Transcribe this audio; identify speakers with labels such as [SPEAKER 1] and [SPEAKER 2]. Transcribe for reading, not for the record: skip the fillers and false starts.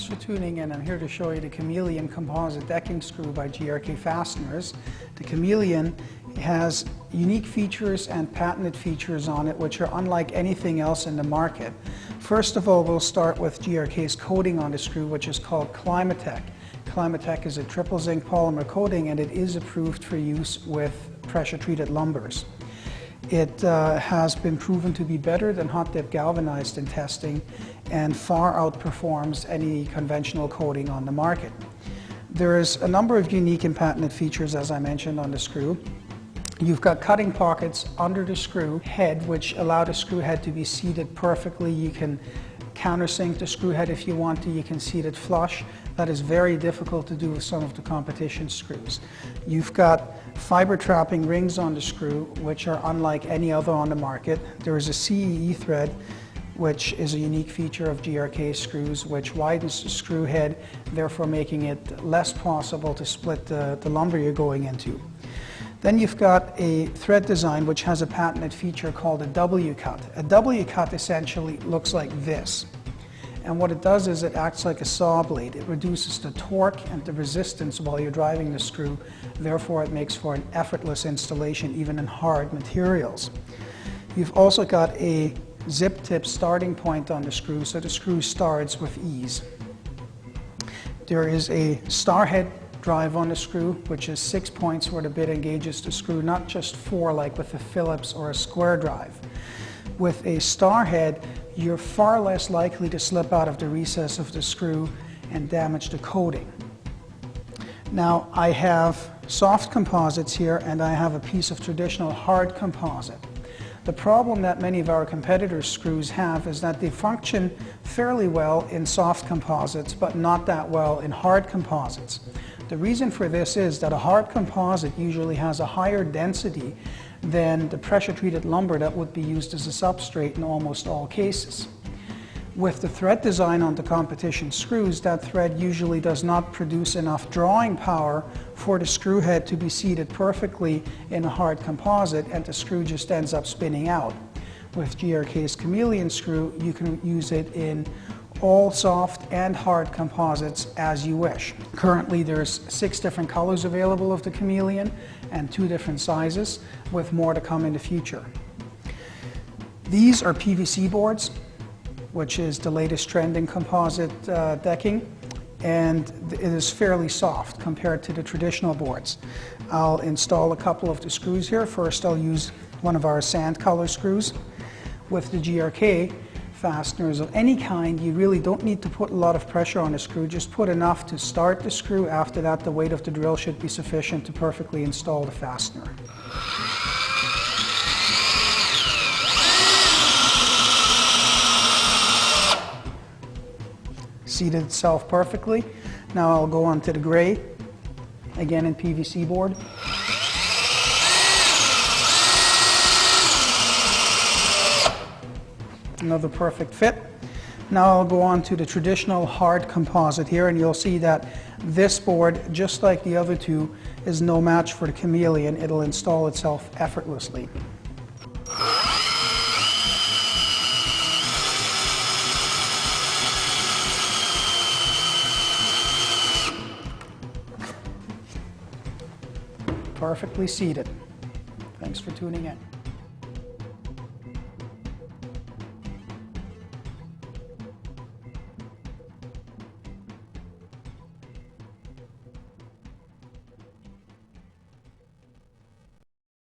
[SPEAKER 1] for tuning in. I'm here to show you the Kameleon composite decking screw by GRK Fasteners. The Kameleon has unique features and patented features on it which are unlike anything else in the market. First of all, we'll start with GRK's coating on the screw, which is called Climatech. Climatech is a triple zinc polymer coating, and it is approved for use with pressure-treated lumbers. It has been proven to be better than hot dip galvanized in testing and far outperforms any conventional coating on the market. There is a number of unique and patented features, as I mentioned, on the screw. You've got cutting pockets under the screw head which allow the screw head to be seated perfectly. You can countersink the screw head if you want to. You can seat it flush. That is very difficult to do with some of the competition screws. You've got fiber trapping rings on the screw which are unlike any other on the market. There is a CEE thread which is a unique feature of GRK screws, which widens the screw head, therefore making it less possible to split the lumber you're going into. Then you've got a thread design which has a patented feature called a W-cut. A W-cut essentially looks like this. And what it does is it acts like a saw blade. It reduces the torque and the resistance while you're driving the screw. Therefore, it makes for an effortless installation even in hard materials. You've also got a zip tip starting point on the screw, so the screw starts with ease. There is a star head drive on the screw, which is 6 points where the bit engages the screw, not just 4 like with a Phillips or a square drive. With a star head, you're far less likely to slip out of the recess of the screw and damage the coating. Now, I have soft composites here and I have a piece of traditional hard composite. The problem that many of our competitors' screws have is that they function fairly well in soft composites, but not that well in hard composites. The reason for this is that a hard composite usually has a higher density than the pressure-treated lumber that would be used as a substrate in almost all cases. With the thread design on the competition screws, that thread usually does not produce enough drawing power for the screw head to be seated perfectly in a hard composite, and the screw just ends up spinning out. With GRK's Kameleon screw, you can use it in all soft and hard composites as you wish. Currently there's 6 different colors available of the Kameleon and 2 different sizes, with more to come in the future. These are PVC boards, which is the latest trend in composite decking, and it is fairly soft compared to the traditional boards. I'll install a couple of the screws here. First, I'll use one of our sand color screws. With the GRK fasteners of any kind, you really don't need to put a lot of pressure on the screw. Just put enough to start the screw. After that, the weight of the drill should be sufficient to perfectly install the fastener. Seated itself perfectly. Now I'll go on to the gray, again in PVC board. Another perfect fit. Now I'll go on to the traditional hard composite here, and you'll see that this board, just like the other two, is no match for the Kameleon. It'll install itself effortlessly. Perfectly seated. Thanks for tuning in.